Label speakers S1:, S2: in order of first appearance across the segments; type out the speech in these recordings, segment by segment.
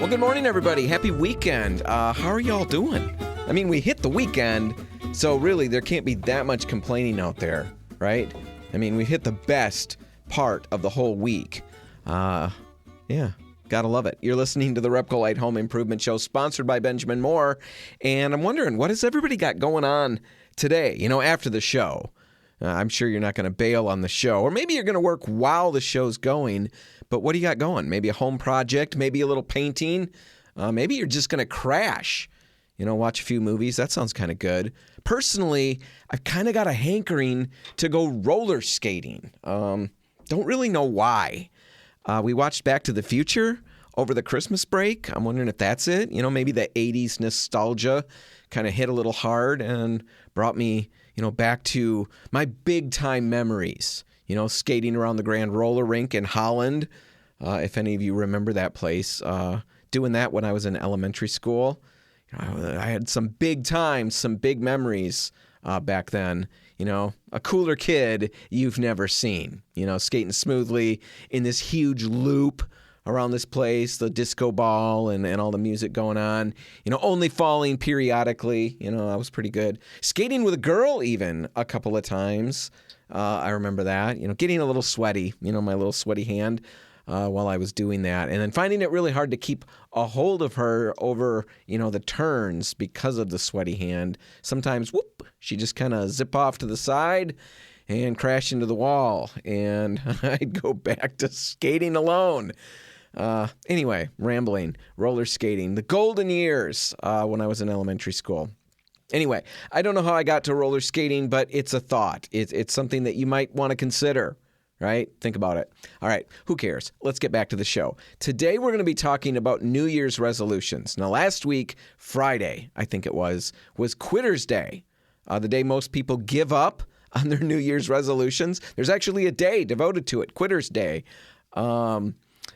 S1: Well, good morning, everybody. Happy weekend. How are y'all doing? I mean, we hit the weekend, so really there can't be that much complaining out there, right? I mean, we hit the best part of the whole week. Yeah, gotta love it. You're listening to the RepcoLite Home Improvement Show, sponsored by Benjamin Moore, and I'm wondering, what has everybody got going on today, after the show? I'm sure you're not going to bail on the show, or maybe you're going to work while the show's going, but what do you got going? Maybe a home project, maybe a little painting, maybe you're just going to crash, watch a few movies. That sounds kind of good. Personally, I've kind of got a hankering to go roller skating. Don't really know why. We watched Back to the Future over the Christmas break. I'm wondering if that's it. Maybe the 80s nostalgia kind of hit a little hard and brought me back to my big-time memories, skating around the Grand Roller Rink in Holland, if any of you remember that place, doing that when I was in elementary school. I had some big times, some big memories back then, a cooler kid you've never seen, skating smoothly in this huge loop around this place, the disco ball and all the music going on, only falling periodically. I was pretty good. Skating with a girl even a couple of times. I remember that, getting a little sweaty, my little sweaty hand while I was doing that. And then finding it really hard to keep a hold of her over, the turns because of the sweaty hand. Sometimes, whoop, she just kind of zip off to the side and crash into the wall. And I'd go back to skating alone. Anyway, rambling, roller skating, the golden years when I was in elementary school. Anyway, I don't know how I got to roller skating, but it's a thought. It's something that you might want to consider, right? Think about it. All right, who cares? Let's get back to the show. Today we're going to be talking about New Year's resolutions. Now, last week, Friday, I think it was Quitter's Day, the day most people give up on their New Year's resolutions. There's actually a day devoted to it, Quitter's Day.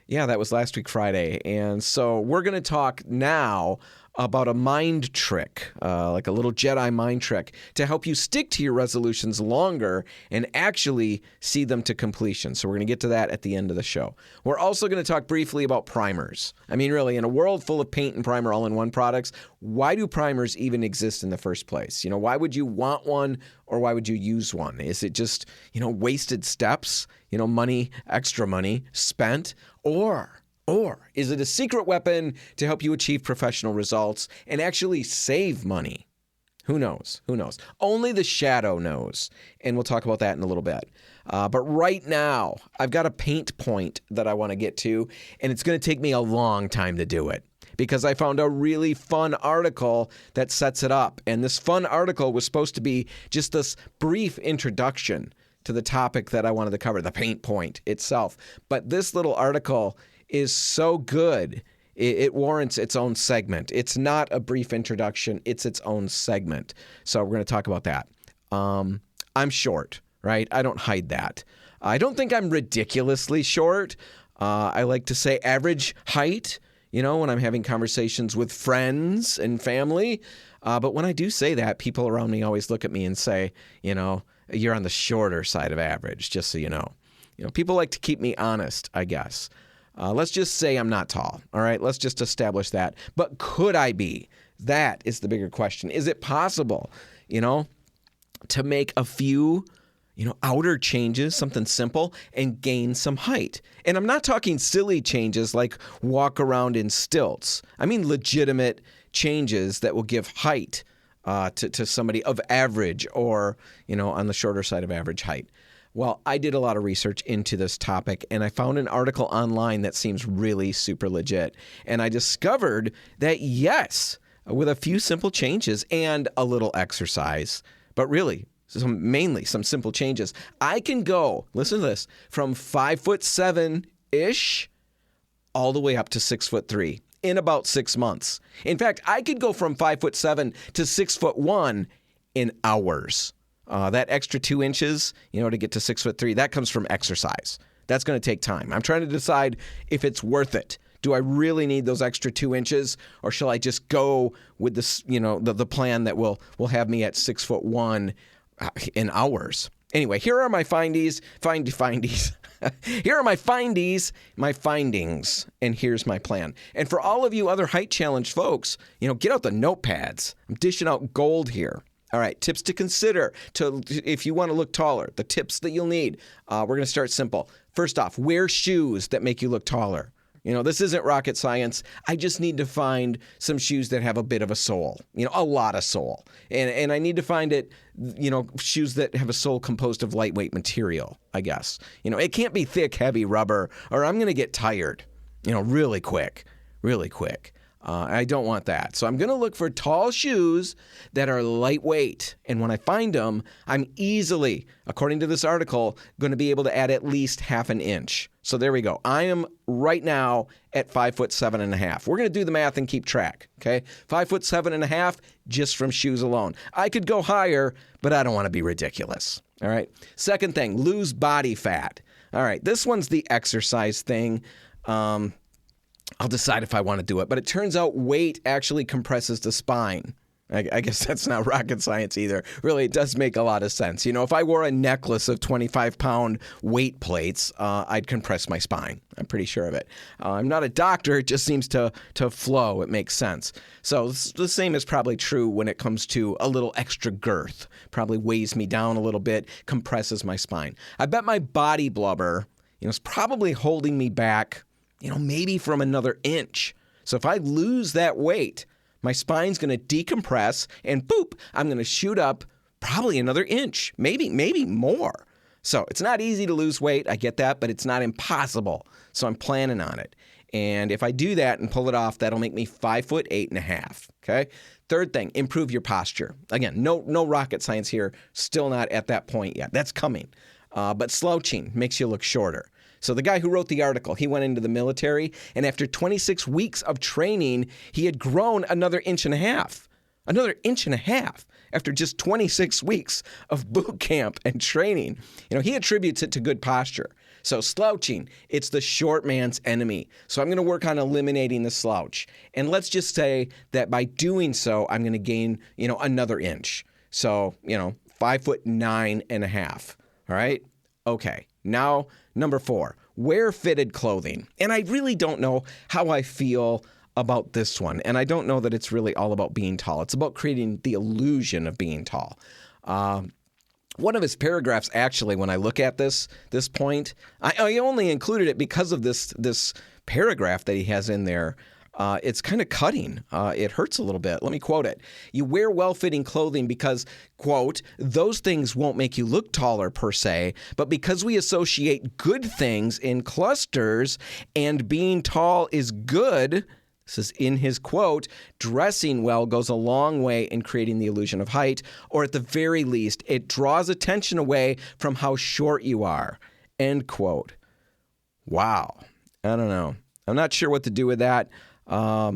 S1: Yeah, that was last week, Friday. And so we're going to talk now about a mind trick, like a little Jedi mind trick, to help you stick to your resolutions longer and actually see them to completion. So we're going to get to that at the end of the show. We're also going to talk briefly about primers. I mean, really, in a world full of paint and primer all-in-one products, why do primers even exist in the first place? Why would you want one, or why would you use one? Is it just, wasted steps, money, extra money spent? Or is it a secret weapon to help you achieve professional results and actually save money? Who knows? Only the shadow knows. And we'll talk about that in a little bit. But right now, I've got a paint point that I want to get to, and it's going to take me a long time to do it, because I found a really fun article that sets it up. And this fun article was supposed to be just this brief introduction to the topic that I wanted to cover, the paint point itself. But this little article is so good, it warrants its own segment. It's not a brief introduction, it's its own segment. So we're going to talk about that. I'm short, right? I don't hide that. I don't think I'm ridiculously short. I like to say average height, when I'm having conversations with friends and family. But when I do say that, people around me always look at me and say, you're on the shorter side of average, just so you know. People like to keep me honest, I guess. Let's just say I'm not tall, all right? Let's just establish that. But could I be? That is the bigger question. Is it possible, to make a few, outer changes, something simple, and gain some height? And I'm not talking silly changes like walk around in stilts. I mean legitimate changes that will give height to somebody of average or, on the shorter side of average height. Well, I did a lot of research into this topic, and I found an article online that seems really super legit. And I discovered that, yes, with a few simple changes and a little exercise, but really, mainly some simple changes, I can go, listen to this, from 5'7" all the way up to 6'3" in about 6 months. In fact, I could go from 5'7" to 6'1" in hours. That extra 2 inches, to get to 6'3", that comes from exercise. That's going to take time. I'm trying to decide if it's worth it. Do I really need those extra 2 inches, or shall I just go with this, the plan that will have me at 6'1" in hours? Anyway, here are my findies. Here are my findings, and here's my plan. And for all of you other height challenge folks, get out the notepads. I'm dishing out gold here. All right, tips to consider if you want to look taller. The tips that you'll need. We're going to start simple. First off, wear shoes that make you look taller. This isn't rocket science. I just need to find some shoes that have a bit of a sole, a lot of sole. And I need to find shoes that have a sole composed of lightweight material, I guess. It can't be thick, heavy rubber, or I'm going to get tired, really quick. I don't want that. So I'm going to look for tall shoes that are lightweight. And when I find them, I'm easily, according to this article, going to be able to add at least half an inch. So there we go. I am right now at 5'7.5". We're going to do the math and keep track. Okay, 5'7.5" just from shoes alone. I could go higher, but I don't want to be ridiculous. All right. Second thing, lose body fat. All right. This one's the exercise thing. I'll decide if I want to do it. But it turns out weight actually compresses the spine. I guess that's not rocket science either. Really, it does make a lot of sense. If I wore a necklace of 25-pound weight plates, I'd compress my spine. I'm pretty sure of it. I'm not a doctor. It just seems to flow. It makes sense. So the same is probably true when it comes to a little extra girth. Probably weighs me down a little bit, compresses my spine. I bet my body blubber, is probably holding me back, maybe from another inch. So if I lose that weight, my spine's going to decompress and boop, I'm going to shoot up probably another inch, maybe more. So it's not easy to lose weight. I get that, but it's not impossible. So I'm planning on it. And if I do that and pull it off, that'll make me 5'8.5". Okay. Third thing, improve your posture. Again, no rocket science here. Still not at that point yet. That's coming. But slouching makes you look shorter. So the guy who wrote the article, he went into the military, and after 26 weeks of training, he had grown another inch and a half. Another inch and a half after just 26 weeks of boot camp and training. He attributes it to good posture. So slouching, it's the short man's enemy. So I'm going to work on eliminating the slouch. And let's just say that by doing so, I'm going to gain, another inch. So, 5'9.5". All right? Okay. Now, number 4, wear fitted clothing. And I really don't know how I feel about this one. And I don't know that it's really all about being tall. It's about creating the illusion of being tall. One of his paragraphs, actually, when I look at this point, I only included it because of this paragraph that he has in there. It's kind of cutting. It hurts a little bit. Let me quote it. You wear well-fitting clothing because, quote, those things won't make you look taller per se, but because we associate good things in clusters and being tall is good, this is in his quote, dressing well goes a long way in creating the illusion of height, or at the very least, it draws attention away from how short you are, end quote. Wow. I don't know. I'm not sure what to do with that. I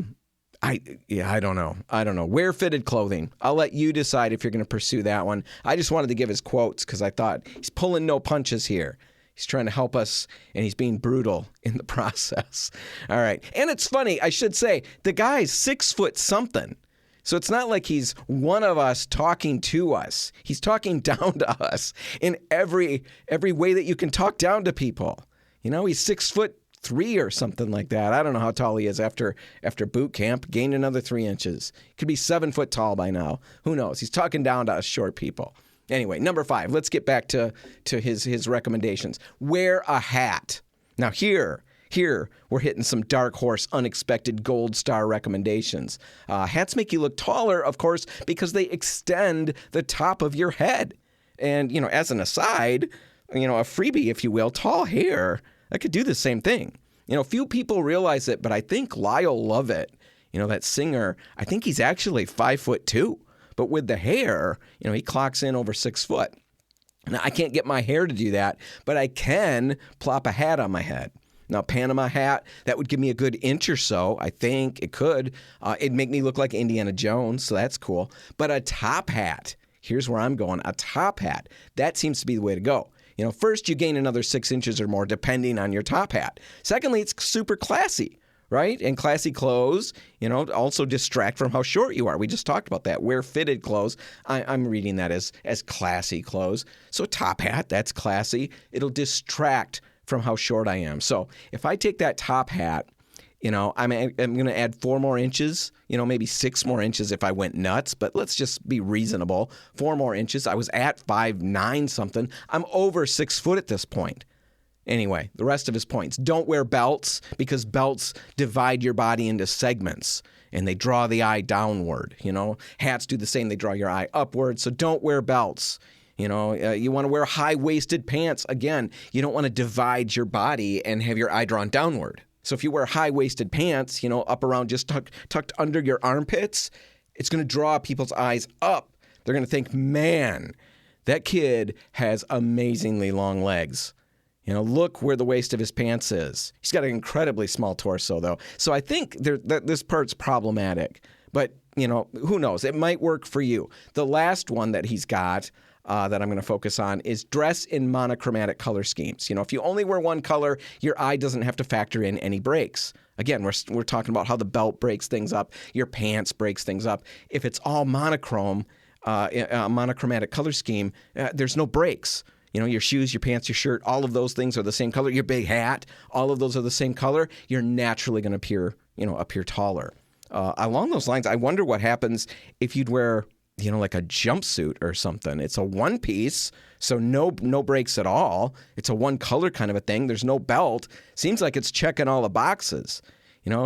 S1: don't know. Wear fitted clothing. I'll let you decide if you're going to pursue that one. I just wanted to give his quotes because I thought he's pulling no punches here. He's trying to help us, and he's being brutal in the process. All right. And it's funny, I should say, the guy's 6 foot something. So it's not like he's one of us talking to us. He's talking down to us in every way that you can talk down to people. He's 6'3" or something like that. I don't know how tall he is after boot camp. Gained another 3 inches. Could be 7 foot tall by now. Who knows? He's talking down to us short people. Anyway, number 5. Let's get back to his recommendations. Wear a hat. Now here we're hitting some dark horse, unexpected gold star recommendations. Hats make you look taller, of course, because they extend the top of your head. And as an aside, a freebie, if you will, tall hair. I could do the same thing. Few people realize it, but I think Lyle Lovett, that singer, I think he's actually 5'2". But with the hair, he clocks in over 6 foot. Now, I can't get my hair to do that, but I can plop a hat on my head. Now, Panama hat, that would give me a good inch or so. I think it could. It'd make me look like Indiana Jones, so that's cool. But a top hat, here's where I'm going. A top hat, that seems to be the way to go. First, you gain another 6 inches or more depending on your top hat. Secondly, it's super classy, right? And classy clothes, also distract from how short you are. We just talked about that. Wear fitted clothes. I'm reading that as classy clothes. So top hat, that's classy. It'll distract from how short I am. So if I take that top hat, I'm going to add 4 more inches, maybe 6 more inches if I went nuts, but let's just be reasonable. 4 more inches. I was at 5'9" something. I'm over 6 foot at this point. Anyway, the rest of his points. Don't wear belts because belts divide your body into segments and they draw the eye downward. Hats do the same. They draw your eye upward. So don't wear belts. You want to wear high-waisted pants. Again, you don't want to divide your body and have your eye drawn downward. So if you wear high-waisted pants, up around just tucked under your armpits, it's going to draw people's eyes up. They're going to think, man, that kid has amazingly long legs. Look where the waist of his pants is. He's got an incredibly small torso, though. So I think this part's problematic. But, who knows? It might work for you. The last one that he's got that I'm going to focus on is dress in monochromatic color schemes. If you only wear one color, your eye doesn't have to factor in any breaks. Again, we're talking about how the belt breaks things up, your pants breaks things up. If it's all monochrome, a monochromatic color scheme, there's no breaks. Your shoes, your pants, your shirt, all of those things are the same color. Your big hat, all of those are the same color. You're naturally going to appear taller. Along those lines, I wonder what happens if you'd wear like a jumpsuit or something. It's a one piece, so no breaks at all. It's a one color kind of a thing. There's no belt. Seems like it's checking all the boxes.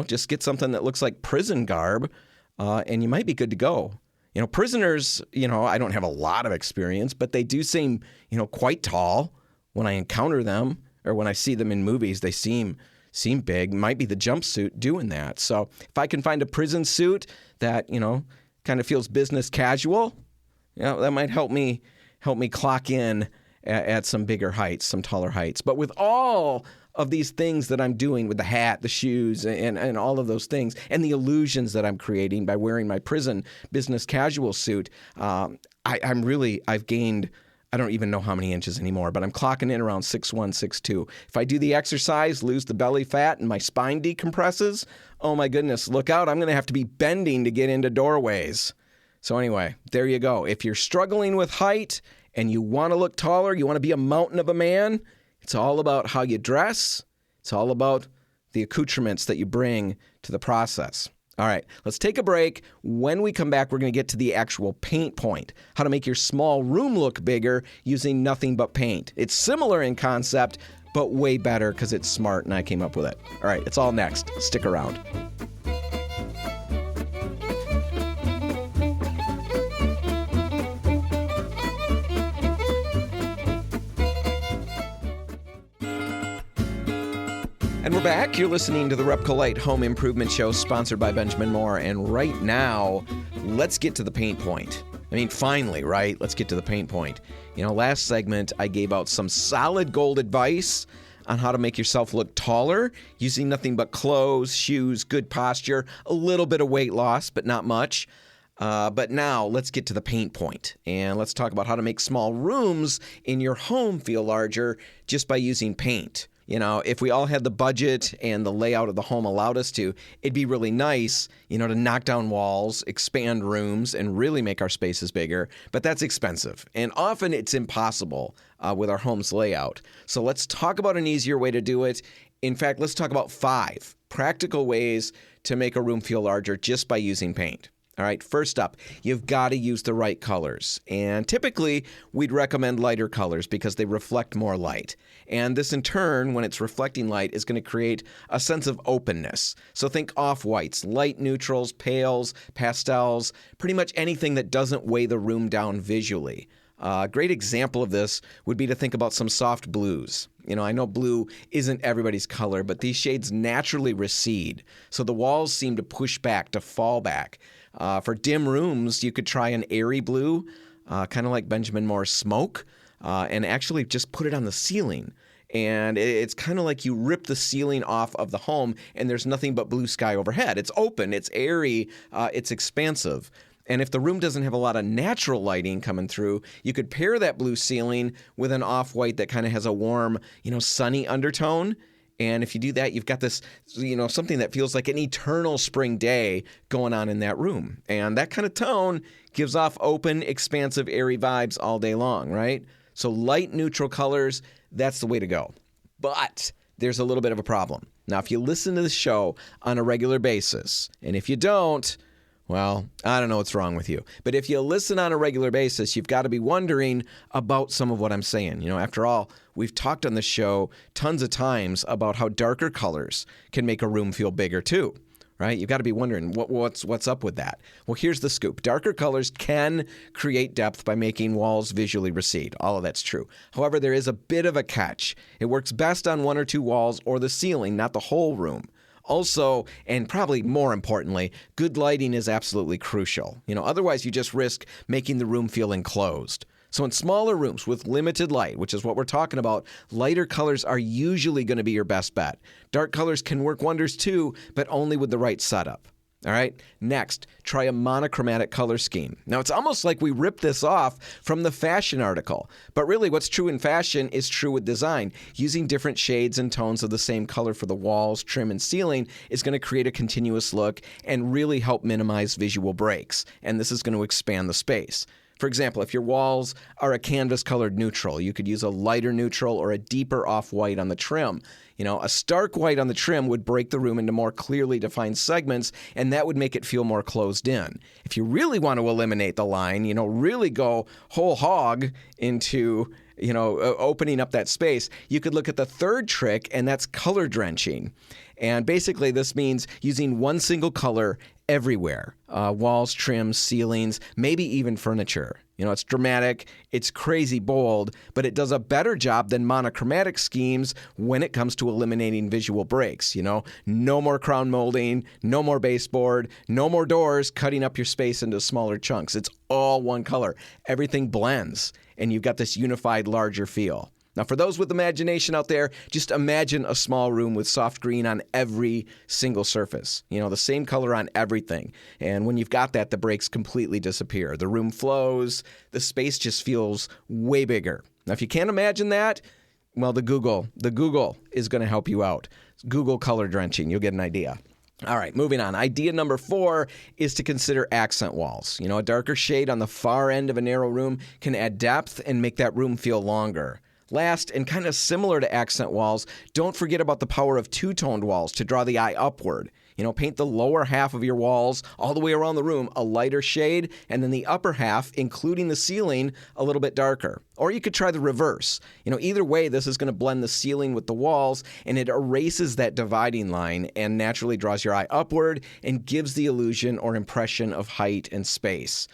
S1: Just get something that looks like prison garb, and you might be good to go. Prisoners, I don't have a lot of experience, but they do seem, quite tall when I encounter them or when I see them in movies. They seem big. Might be the jumpsuit doing that. So if I can find a prison suit that, kind of feels business casual, that might help me clock in at some bigger heights, some taller heights. But with all of these things that I'm doing with the hat, the shoes, and all of those things, and the illusions that I'm creating by wearing my prison business casual suit, I've gained, I don't even know how many inches anymore, but I'm clocking in around 6'1", 6'2". If I do the exercise, lose the belly fat, and my spine decompresses, oh my goodness, look out, I'm going to have to be bending to get into doorways. So anyway, there you go. If you're struggling with height and you want to look taller, you want to be a mountain of a man, it's all about how you dress. It's all about the accoutrements that you bring to the process. All right, let's take a break. When we come back, we're going to get to the actual paint point, how to make your small room look bigger using nothing but paint. It's similar in concept, but way better because it's smart and I came up with it. All right, it's all next. Stick around. And we're back. You're listening to the RepcoLite Home Improvement Show, sponsored by Benjamin Moore. And right now, let's get to the paint point. I mean, finally, right? Let's get to the paint point. Last segment, I gave out some solid gold advice on how to make yourself look taller using nothing but clothes, shoes, good posture, a little bit of weight loss, but not much. But now let's get to the paint point, and let's talk about how to make small rooms in your home feel larger just by using paint. If we all had the budget and the layout of the home allowed us to, it'd be really nice, to knock down walls, expand rooms, and really make our spaces bigger. But that's expensive, and often it's impossible with our home's layout. So let's talk about an easier way to do it. In fact, let's talk about 5 practical ways to make a room feel larger just by using paint. All right, first up, you've got to use the right colors. And typically, we'd recommend lighter colors because they reflect more light. And this, in turn, when it's reflecting light, is going to create a sense of openness. So think off-whites, light neutrals, pales, pastels, pretty much anything that doesn't weigh the room down visually. A great example of this would be to think about some soft blues. I know blue isn't everybody's color, but these shades naturally recede. So the walls seem to push back, to fall back. For dim rooms, you could try an airy blue, kind of like Benjamin Moore's smoke, and actually just put it on the ceiling. And it's kind of like you rip the ceiling off of the home, and there's nothing but blue sky overhead. It's open, it's airy, it's expansive. And if the room doesn't have a lot of natural lighting coming through, you could pair that blue ceiling with an off-white that kind of has a warm, sunny undertone. And if you do that, you've got this, something that feels like an eternal spring day going on in that room. And that kind of tone gives off open, expansive, airy vibes all day long, right? So light, neutral colors, that's the way to go. But there's a little bit of a problem. Now, if you listen to the show on a regular basis, and if you don't, well, I don't know what's wrong with you. But if you listen on a regular basis, you've got to be wondering about some of what I'm saying. After all, we've talked on the show tons of times about how darker colors can make a room feel bigger too, right? You've got to be wondering what's up with that. Well, here's the scoop. Darker colors can create depth by making walls visually recede. All of that's true. However, there is a bit of a catch. It works best on one or two walls or the ceiling, not the whole room. Also, and probably more importantly, good lighting is absolutely crucial. Otherwise you just risk making the room feel enclosed. So in smaller rooms with limited light, which is what we're talking about, lighter colors are usually going to be your best bet. Dark colors can work wonders too, but only with the right setup. All right, next, try a monochromatic color scheme. Now, it's almost like we ripped this off from the fashion article, but really what's true in fashion is true with design. Using different shades and tones of the same color for the walls, trim, and ceiling is going to create a continuous look and really help minimize visual breaks, and this is going to expand the space. For example, if your walls are a canvas-colored neutral, you could use a lighter neutral or a deeper off-white on the trim. A stark white on the trim would break the room into more clearly defined segments, and that would make it feel more closed in. If you really want to eliminate the line, really go whole hog into opening up that space, you could look at the third trick, and that's color drenching. And basically this means using one single color everywhere. Walls, trims, ceilings, maybe even furniture. It's dramatic, it's crazy bold, but it does a better job than monochromatic schemes when it comes to eliminating visual breaks. No more crown molding, no more baseboard, no more doors cutting up your space into smaller chunks. It's all one color. Everything blends, and you've got this unified, larger feel. Now, for those with imagination out there, just imagine a small room with soft green on every single surface. The same color on everything. And when you've got that, the breaks completely disappear. The room flows. The space just feels way bigger. Now, if you can't imagine that, well, the Google is going to help you out. Google color drenching. You'll get an idea. All right, moving on. Idea number 4 is to consider accent walls. A darker shade on the far end of a narrow room can add depth and make that room feel longer. Last, and kind of similar to accent walls, don't forget about the power of two-toned walls to draw the eye upward. Paint the lower half of your walls all the way around the room a lighter shade, and then the upper half, including the ceiling, a little bit darker. Or you could try the reverse. Either way, this is going to blend the ceiling with the walls, and it erases that dividing line and naturally draws your eye upward and gives the illusion or impression of height and space.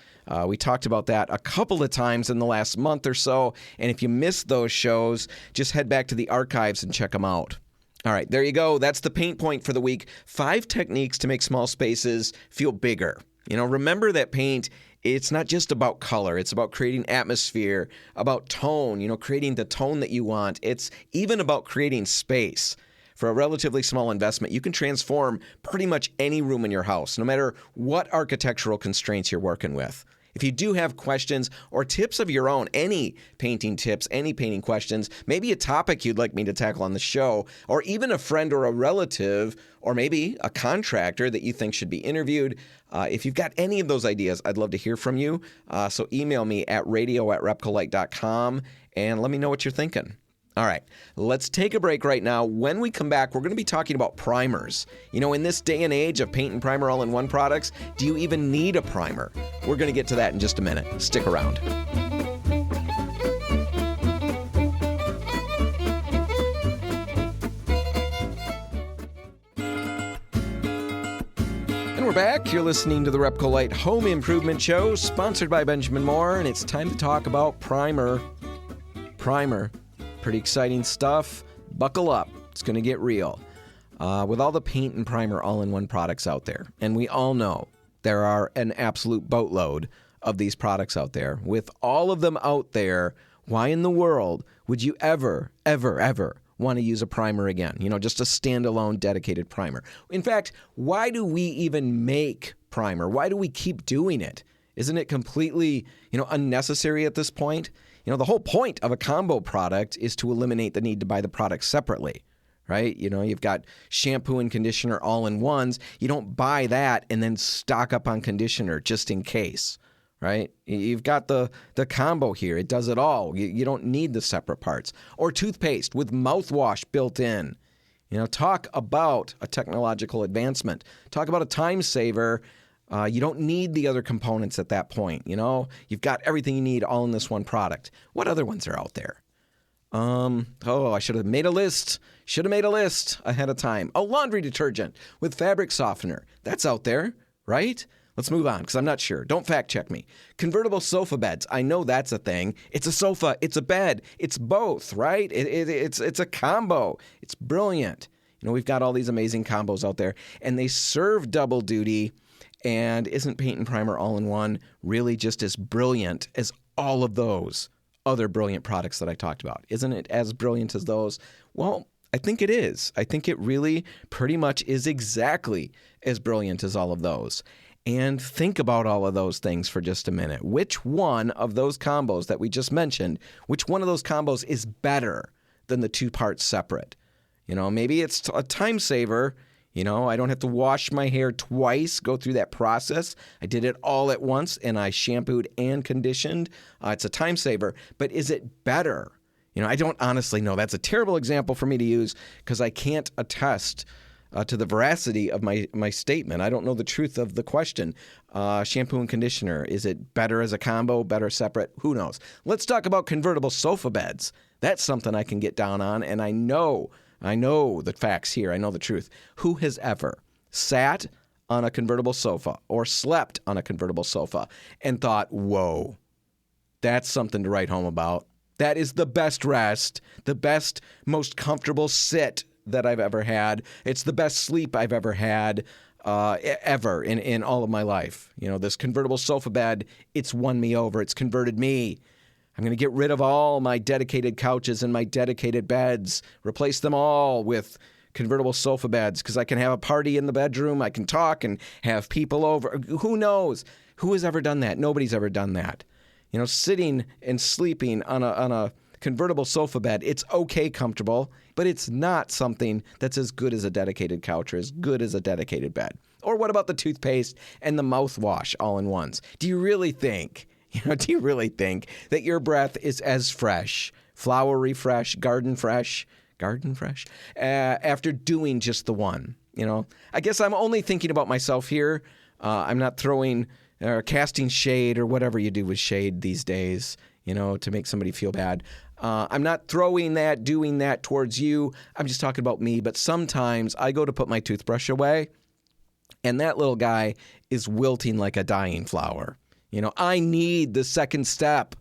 S1: We talked about that a couple of times in the last month or so, and if you missed those shows, just head back to the archives and check them out. All right, there you go. That's the paint point for the week. 5 techniques to make small spaces feel bigger. Remember that paint, it's not just about color. It's about creating atmosphere, about tone, creating the tone that you want. It's even about creating space. For a relatively small investment, you can transform pretty much any room in your house, no matter what architectural constraints you're working with. If you do have questions or tips of your own, any painting tips, any painting questions, maybe a topic you'd like me to tackle on the show, or even a friend or a relative, or maybe a contractor that you think should be interviewed, if you've got any of those ideas, I'd love to hear from you. So email me at radio@repcolite.com and let me know what you're thinking. All right, let's take a break right now. When we come back, we're going to be talking about primers. In this day and age of paint and primer all-in-one products, do you even need a primer? We're going to get to that in just a minute. Stick around. And we're back. You're listening to the RepcoLite Home Improvement Show, sponsored by Benjamin Moore, and it's time to talk about primer. Pretty exciting stuff. Buckle up. It's going to get real. With all the paint and primer all-in-one products out there, and we all know there are an absolute boatload of these products out there. With all of them out there, why in the world would you ever want to use a primer again? Just a standalone dedicated primer. In fact, why do we even make primer? Why do we keep doing it? Isn't it completely, unnecessary at this point? The whole point of a combo product is to eliminate the need to buy the product separately, right? You know, you've got shampoo and conditioner all-in-ones. You don't buy that and then stock up on conditioner just in case, right? You've got the combo here. It does it all. You don't need the separate parts. Or toothpaste with mouthwash built in. You know, talk about a technological advancement. Talk about a time saver. You don't need the other components at that point, you know? You've got everything you need all in this one product. What other ones are out there? I should have made a list. Should have made a list ahead of time. Oh, laundry detergent with fabric softener. That's out there, right? Let's move on because I'm not sure. Don't fact check me. Convertible sofa beds. I know that's a thing. It's a sofa. It's a bed. It's both, right? It's a combo. It's brilliant. You know, we've got all these amazing combos out there, and they serve double duty. And isn't paint and primer all-in-one really just as brilliant as all of those other brilliant products that I talked about? Isn't it as brilliant as those? Well, I think it is. I think it really pretty much is exactly as brilliant as all of those. And think about all of those things for just a minute. Which one of those combos that we just mentioned, which one of those combos is better than the two parts separate? You know, maybe it's a time saver. You know, I don't have to wash my hair twice, go through that process. I did it all at once, and I shampooed and conditioned. It's a time saver. But is it better? You know, I don't honestly know. That's a terrible example for me to use because I can't attest to the veracity of my statement. I don't know the truth of the question. Shampoo and conditioner, is it better as a combo, better separate? Who knows? Let's talk about convertible sofa beds. That's something I can get down on, and I know the facts here. I know the truth. Who has ever sat on a convertible sofa or slept on a convertible sofa and thought, whoa, that's something to write home about? That is the best rest, the best, most comfortable sit that I've ever had. It's the best sleep I've ever had, ever in all of my life. You know, this convertible sofa bed, it's won me over. It's converted me. I'm going to get rid of all my dedicated couches and my dedicated beds, replace them all with convertible sofa beds because I can have a party in the bedroom. I can talk and have people over. Who knows? Who has ever done that? Nobody's ever done that. You know, sitting and sleeping on a convertible sofa bed, it's okay comfortable, but it's not something that's as good as a dedicated couch or as good as a dedicated bed. Or what about the toothpaste and the mouthwash all in ones? Do you really think that your breath is as fresh, flowery fresh, garden fresh, after doing just the one? You know, I guess I'm only thinking about myself here. I'm not throwing or casting shade or whatever you do with shade these days, you know, to make somebody feel bad. I'm not doing that towards you. I'm just talking about me. But sometimes I go to put my toothbrush away, and that little guy is wilting like a dying flower. You know, I need the second step.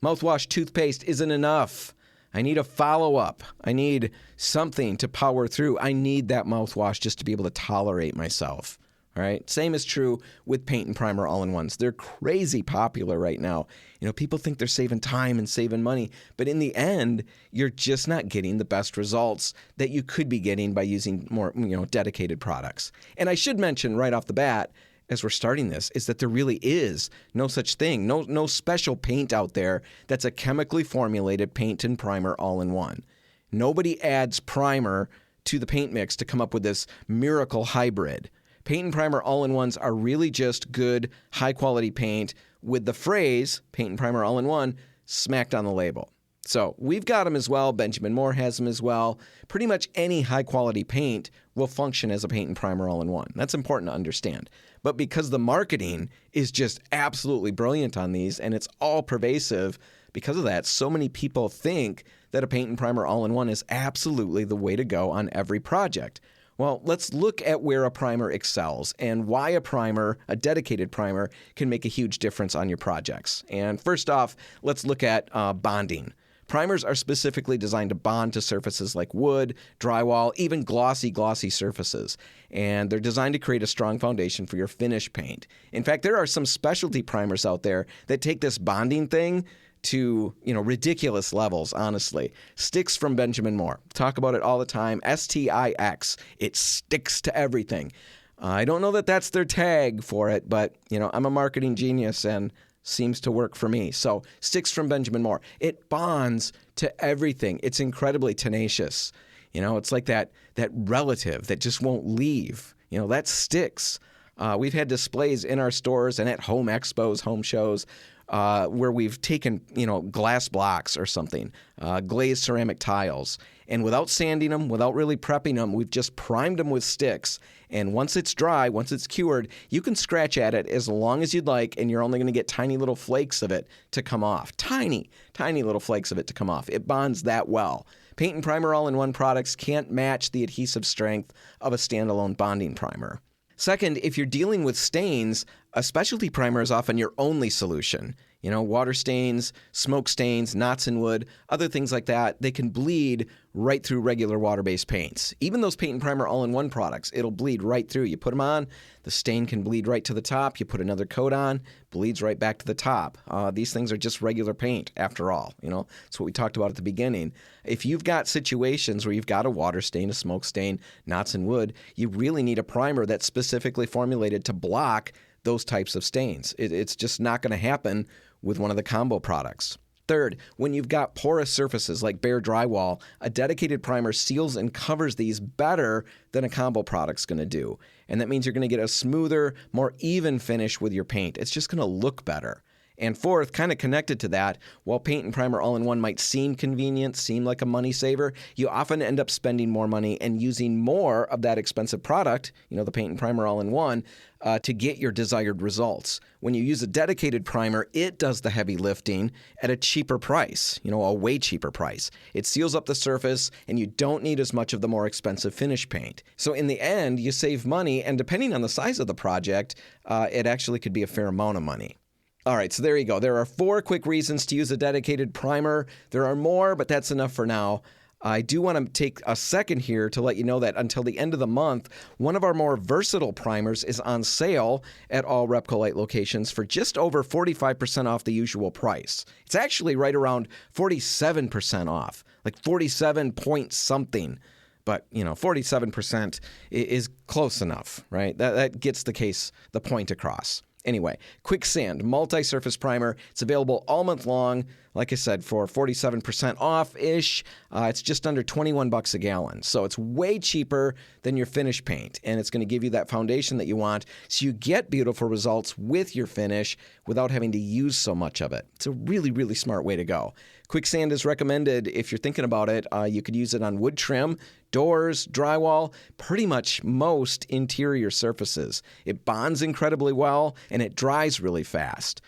S1: Mouthwash toothpaste isn't enough. I need a follow-up. I need something to power through. I need that mouthwash just to be able to tolerate myself. All right. Same is true with paint and primer all-in-ones. They're crazy popular right now. You know, people think they're saving time and saving money, but in the end, you're just not getting the best results that you could be getting by using more, you know, dedicated products. And I should mention right off the bat, as we're starting this, is that there really is no such thing, no special paint out there that's a chemically formulated paint and primer all-in-one. Nobody adds primer to the paint mix to come up with this miracle hybrid. Paint and primer all-in-ones are really just good, high-quality paint with the phrase, paint and primer all-in-one, smacked on the label. So we've got them as well. Benjamin Moore has them as well. Pretty much any high-quality paint will function as a paint and primer all-in-one. That's important to understand. But because the marketing is just absolutely brilliant on these, and it's all pervasive, because of that, so many people think that a paint and primer all-in-one is absolutely the way to go on every project. Well, let's look at where a primer excels and why a primer, a dedicated primer, can make a huge difference on your projects. And first off, let's look at bonding. Primers are specifically designed to bond to surfaces like wood, drywall, even glossy surfaces. And they're designed to create a strong foundation for your finish paint. In fact, there are some specialty primers out there that take this bonding thing to, you know, ridiculous levels, honestly. Sticks from Benjamin Moore. Talk about it all the time. STIX. It sticks to everything. I don't know that that's their tag for it, but, you know, I'm a marketing genius and seems to work for me. So Sticks from Benjamin Moore. It bonds to everything. It's incredibly tenacious. It's like that relative that just won't leave. That sticks. We've had displays in our stores and at home expos, home shows, where we've taken, glass blocks or something, glazed ceramic tiles, and without sanding them, without really prepping them, we've just primed them with sticks. And once it's dry, once it's cured, you can scratch at it as long as you'd like, and you're only going to get tiny little flakes of it to come off. Tiny, tiny little flakes of it to come off. It bonds that well. Paint and primer all-in-one products can't match the adhesive strength of a standalone bonding primer. Second, if you're dealing with stains, a specialty primer is often your only solution. Water stains, smoke stains, knots in wood, other things like that, they can bleed right through regular water-based paints. Even those paint and primer all-in-one products, it'll bleed right through. You put them on, the stain can bleed right to the top. You put another coat on, bleeds right back to the top. These things are just regular paint after all. That's what we talked about at the beginning. If you've got situations where you've got a water stain, a smoke stain, knots in wood, you really need a primer that's specifically formulated to block those types of stains. It's just not going to happen with one of the combo products. Third, when you've got porous surfaces like bare drywall, a dedicated primer seals and covers these better than a combo product's going to do. And that means you're going to get a smoother, more even finish with your paint. It's just going to look better. And fourth, kind of connected to that, while paint and primer all-in-one might seem convenient, seem like a money saver, you often end up spending more money and using more of that expensive product, the paint and primer all-in-one, to get your desired results. When you use a dedicated primer, it does the heavy lifting at a cheaper price, a way cheaper price. It seals up the surface, and you don't need as much of the more expensive finish paint. So in the end, you save money, and depending on the size of the project, it actually could be a fair amount of money. All right, so there you go. There are 4 quick reasons to use a dedicated primer. There are more, but that's enough for now. I do want to take a second here to let you know that until the end of the month, one of our more versatile primers is on sale at all RepcoLite locations for just over 45% off the usual price. It's actually right around 47% off, like 47 point something. But, 47% is close enough, right? That gets the point across. Anyway, Quicksand multi-surface primer. It's available all month long. Like I said, for 47% off-ish. It's just under $21 a gallon. So it's way cheaper than your finish paint. And it's going to give you that foundation that you want so you get beautiful results with your finish without having to use so much of it. It's a really, really smart way to go. Quicksand is recommended if you're thinking about it. You could use it on wood trim, doors, drywall, pretty much most interior surfaces. It bonds incredibly well, and it dries really fast.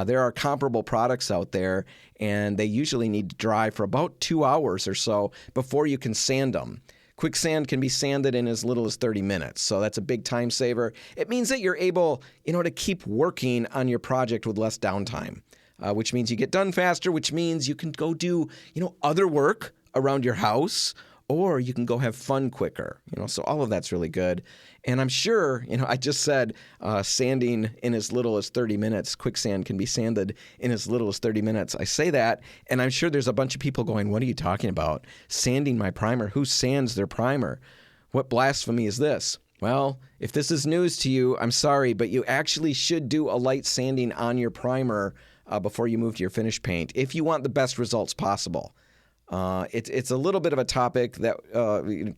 S1: There are comparable products out there, and they usually need to dry for about 2 hours or so before you can sand them. Quicksand can be sanded in as little as 30 minutes, so that's a big time saver. It means that you're able, to keep working on your project with less downtime, which means you get done faster, which means you can go do, other work around your house, or you can go have fun quicker, so all of that's really good. And I'm sure, I just said sanding in as little as 30 minutes. Quicksand can be sanded in as little as 30 minutes. I say that, and I'm sure there's a bunch of people going, what are you talking about? Sanding my primer? Who sands their primer? What blasphemy is this? Well, if this is news to you, I'm sorry, but you actually should do a light sanding on your primer before you move to your finish paint if you want the best results possible. It's a little bit of a topic that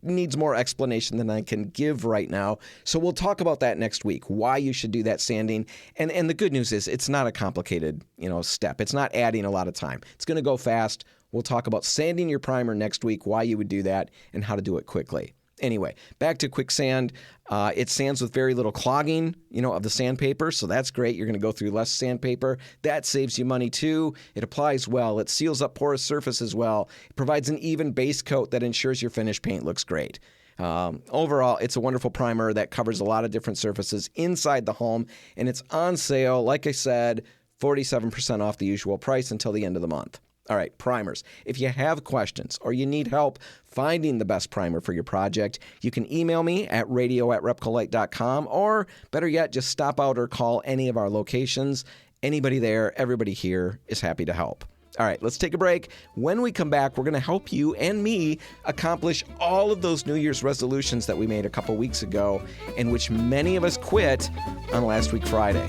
S1: needs more explanation than I can give right now. So we'll talk about that next week, why you should do that sanding. And the good news is it's not a complicated, step. It's not adding a lot of time. It's going to go fast. We'll talk about sanding your primer next week, why you would do that, and how to do it quickly. Anyway, back to Quicksand. It sands with very little clogging, of the sandpaper, so that's great. You're going to go through less sandpaper. That saves you money too. It applies well. It seals up porous surfaces well. It provides an even base coat that ensures your finished paint looks great. Overall, it's a wonderful primer that covers a lot of different surfaces inside the home, and it's on sale, like I said, 47% off the usual price until the end of the month. All right, primers. If you have questions or you need help finding the best primer for your project, you can email me at radio@repcolite.com, or better yet, just stop out or call any of our locations. Anybody there, everybody here is happy to help. All right, let's take a break. When we come back, we're going to help you and me accomplish all of those New Year's resolutions that we made a couple weeks ago, and which many of us quit on last week Friday.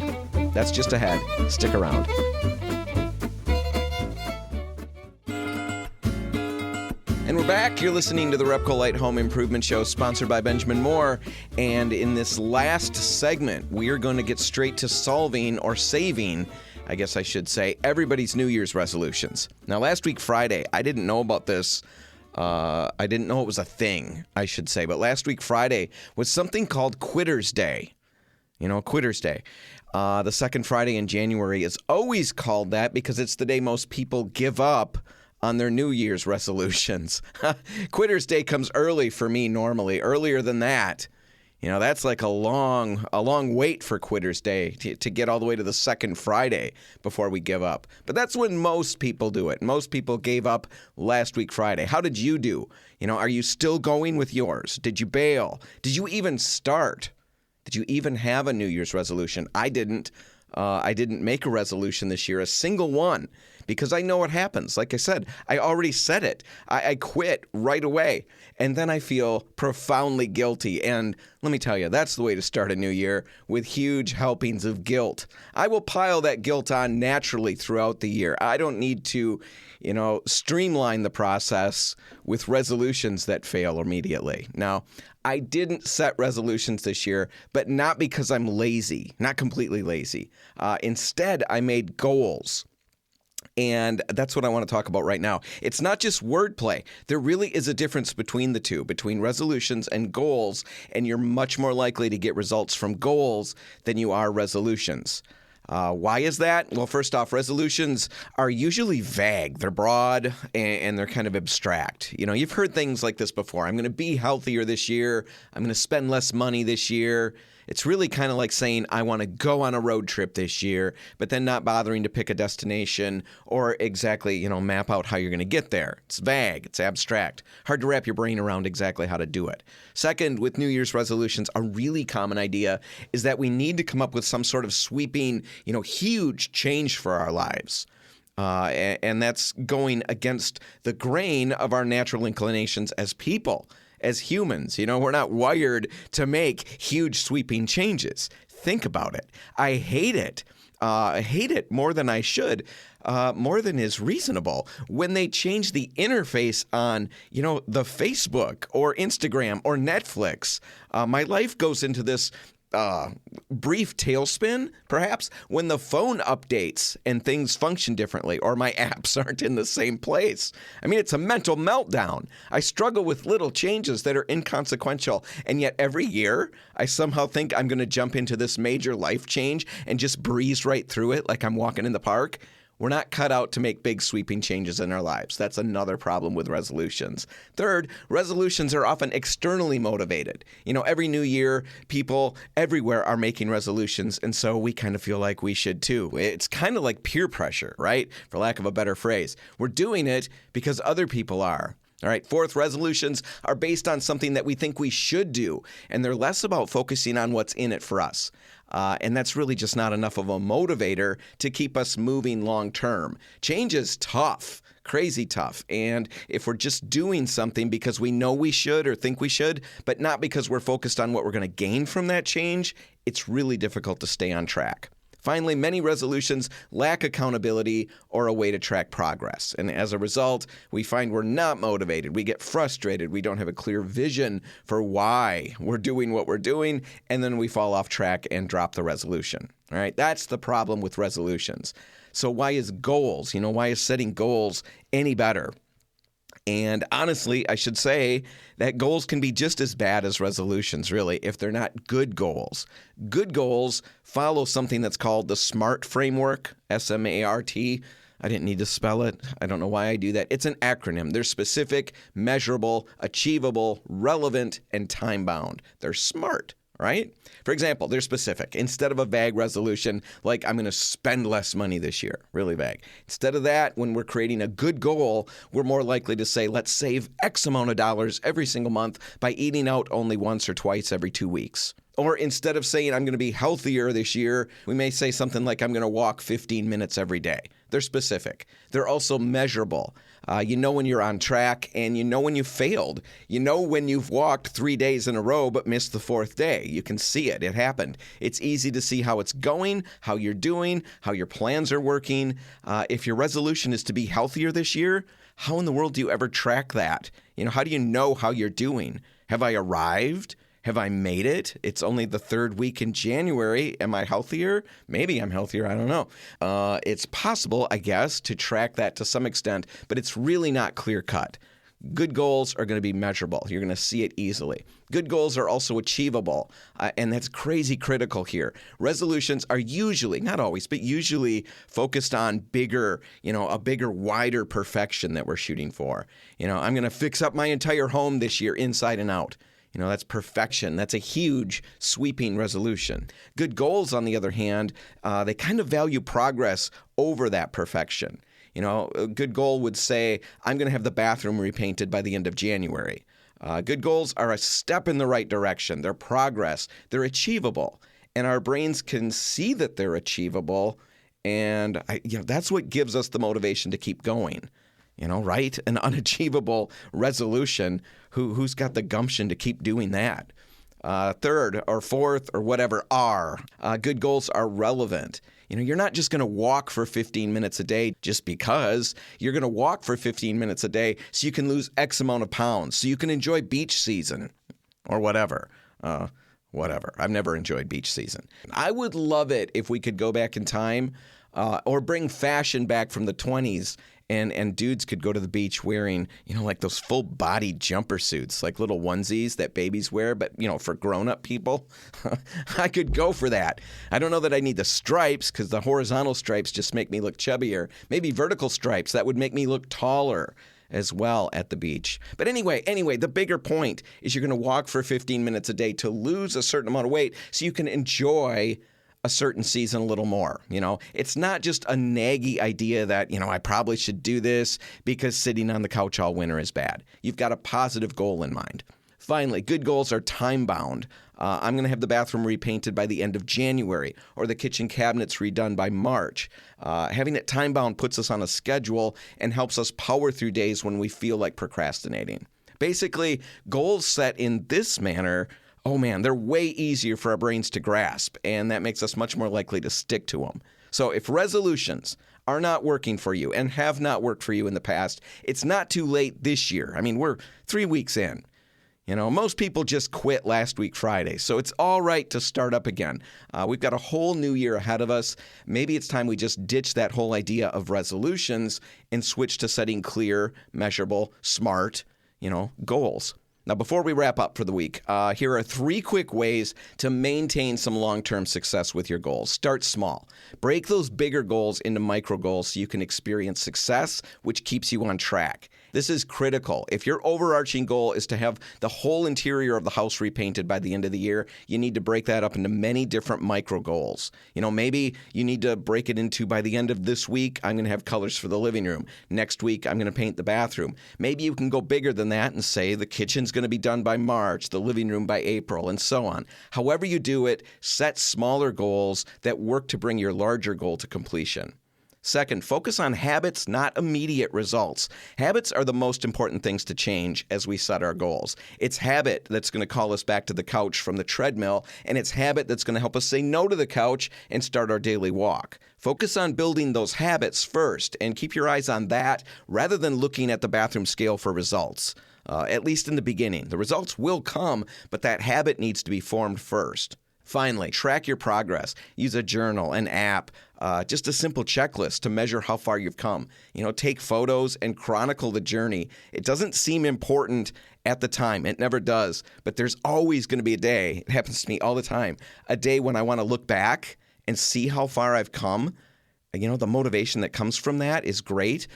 S1: That's just ahead. Stick around. And we're back. back. You're listening to the RepcoLite Home Improvement Show, sponsored by Benjamin Moore. And in this last segment, we are going to get straight to solving or saving, I guess I should say, everybody's New Year's resolutions. Now, last week, Friday, I didn't know about this. I didn't know it was a thing, I should say. But last week, Friday, was something called Quitter's Day. You know, Quitter's Day. The second Friday in January is always called that because it's the day most people give up on their New Year's resolutions. Quitter's Day comes early for me normally. Earlier than that, you know, that's like a long wait for Quitter's Day to get all the way to the second Friday before we give up. But that's when most people do it. Most people gave up last week Friday. How did you do? You know, are you still going with yours? Did you bail? Did you even start? Did you even have a New Year's resolution? I didn't. I didn't make a resolution this year, a single one, because I know what happens. Like I said, I already said it. I quit right away, and then I feel profoundly guilty. And let me tell you, that's the way to start a new year, with huge helpings of guilt. I will pile that guilt on naturally throughout the year. I don't need to, you know, streamline the process with resolutions that fail immediately. Now, I didn't set resolutions this year, but not because I'm lazy, not completely lazy. Instead, I made goals. And that's what I want to talk about right now. It's not just wordplay. There really is a difference between the two, between resolutions and goals, and you're much more likely to get results from goals than you are resolutions. Why is that? Well, first off, resolutions are usually vague. They're broad and they're kind of abstract. You know, you've heard things like this before. I'm going to be healthier this year. I'm going to spend less money this year. It's really kind of like saying, I want to go on a road trip this year, but then not bothering to pick a destination or exactly, you know, map out how you're going to get there. It's vague. It's abstract. Hard to wrap your brain around exactly how to do it. Second, with New Year's resolutions, a really common idea is that we need to come up with some sort of sweeping, you know, huge change for our lives. And that's going against the grain of our natural inclinations as people. As humans, you know, we're not wired to make huge sweeping changes. Think about it. I hate it. I hate it more than I should, more than is reasonable, when they change the interface on, you know, the Facebook or Instagram or Netflix. My life goes into this brief tailspin, perhaps, when the phone updates and things function differently or my apps aren't in the same place. I mean, it's a mental meltdown. I struggle with little changes that are inconsequential, and yet every year I somehow think I'm going to jump into this major life change and just breeze right through it like I'm walking in the park. We're not cut out to make big sweeping changes in our lives. That's another problem with resolutions. Third, resolutions are often externally motivated. You know, every new year, people everywhere are making resolutions, and so we kind of feel like we should too. It's kind of like peer pressure, right? For lack of a better phrase. We're doing it because other people are. All right, fourth, resolutions are based on something that we think we should do, and they're less about focusing on what's in it for us. And that's really just not enough of a motivator to keep us moving long term. Change is tough, crazy tough. And if we're just doing something because we know we should or think we should, but not because we're focused on what we're going to gain from that change, it's really difficult to stay on track. Finally, many resolutions lack accountability or a way to track progress. And as a result, we find we're not motivated. We get frustrated. We don't have a clear vision for why we're doing what we're doing. And then we fall off track and drop the resolution. All right, that's the problem with resolutions. So why is goals, why is setting goals any better? And honestly, I should say that goals can be just as bad as resolutions, really, if they're not good goals. Good goals follow something that's called the SMART framework, S-M-A-R-T. I didn't need to spell it. I don't know why I do that. It's an acronym. They're specific, measurable, achievable, relevant, and time-bound. They're SMART. Right? For example, they're specific. Instead of a vague resolution like I'm going to spend less money this year, really vague. Instead of that, when we're creating a good goal, we're more likely to say, let's save X amount of dollars every single month by eating out only once or twice every 2 weeks. Or instead of saying I'm going to be healthier this year, we may say something like I'm going to walk 15 minutes every day. They're specific. They're also measurable. You know when you're on track, and you know when you failed. You know when you've walked 3 days in a row but missed the fourth day. You can see it. It happened. It's easy to see how it's going, how you're doing, how your plans are working. If your resolution is to be healthier this year, how in the world do you ever track that? How do you know how you're doing? Have I arrived? Have I made it? It's only the third week in January. Am I healthier? Maybe I'm healthier. I don't know. It's possible, I guess, to track that to some extent, but it's really not clear-cut. Good goals are going to be measurable. You're going to see it easily. Good goals are also achievable, and that's crazy critical here. Resolutions are usually, not always, but usually focused on bigger, a bigger, wider perfection that we're shooting for. I'm going to fix up my entire home this year inside and out. That's perfection. That's a huge, sweeping resolution. Good goals, on the other hand, they kind of value progress over that perfection. A good goal would say, I'm going to have the bathroom repainted by the end of January. Good goals are a step in the right direction. They're progress. They're achievable. And our brains can see that they're achievable. And that's what gives us the motivation to keep going. Right? An unachievable resolution. Who's got the gumption to keep doing that? Third or fourth or whatever good goals are relevant. You're not just going to walk for 15 minutes a day just because. You're going to walk for 15 minutes a day so you can lose X amount of pounds, so you can enjoy beach season or whatever. Whatever. I've never enjoyed beach season. I would love it if we could go back in time or bring fashion back from the 20s and dudes could go to the beach wearing, like those full-body jumper suits, like little onesies that babies wear, but, for grown-up people. I could go for that. I don't know that I need the stripes because the horizontal stripes just make me look chubbier. Maybe vertical stripes. That would make me look taller as well at the beach. But anyway, the bigger point is you're going to walk for 15 minutes a day to lose a certain amount of weight so you can enjoy a certain season a little more. It's not just a naggy idea that, I probably should do this because sitting on the couch all winter is bad. You've got a positive goal in mind. Finally, good goals are time-bound. I'm going to have the bathroom repainted by the end of January or the kitchen cabinets redone by March. Having it time-bound puts us on a schedule and helps us power through days when we feel like procrastinating. Basically, goals set in this manner, they're way easier for our brains to grasp, and that makes us much more likely to stick to them. So if resolutions are not working for you and have not worked for you in the past, it's not too late this year. We're 3 weeks in. Most people just quit last week Friday, so it's all right to start up again. We've got a whole new year ahead of us. Maybe it's time we just ditch that whole idea of resolutions and switch to setting clear, measurable, smart, goals. Now, before we wrap up for the week, here are 3 quick ways to maintain some long-term success with your goals. Start small. Break those bigger goals into micro goals so you can experience success, which keeps you on track. This is critical. If your overarching goal is to have the whole interior of the house repainted by the end of the year, you need to break that up into many different micro goals. Maybe you need to break it into, by the end of this week, I'm going to have colors for the living room. Next week, I'm going to paint the bathroom. Maybe you can go bigger than that and say the kitchen's going to be done by March, the living room by April, and so on. However you do it, set smaller goals that work to bring your larger goal to completion. Second, focus on habits, not immediate results. Habits are the most important things to change as we set our goals. It's habit that's going to call us back to the couch from the treadmill, and it's habit that's going to help us say no to the couch and start our daily walk. Focus on building those habits first and keep your eyes on that rather than looking at the bathroom scale for results. At least in the beginning. The results will come, but that habit needs to be formed first. Finally, track your progress. Use a journal, an app, just a simple checklist to measure how far you've come. Take photos and chronicle the journey. It doesn't seem important at the time. It never does. But there's always going to be a day, it happens to me all the time, a day when I want to look back and see how far I've come. The motivation that comes from that is great.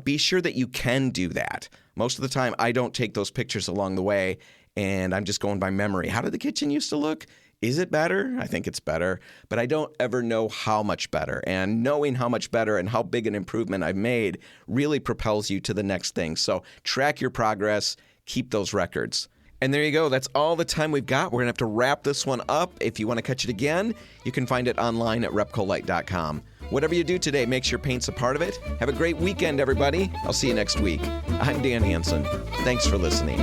S1: Be sure that you can do that. Most of the time, I don't take those pictures along the way, and I'm just going by memory. How did the kitchen used to look? Is it better? I think it's better, but I don't ever know how much better. And knowing how much better and how big an improvement I've made really propels you to the next thing. So track your progress, keep those records. And there you go. That's all the time we've got. We're going to have to wrap this one up. If you want to catch it again, you can find it online at RepcoLite.com. Whatever you do today, make sure paint's a part of it. Have a great weekend, everybody. I'll see you next week. I'm Dan Hansen. Thanks for listening.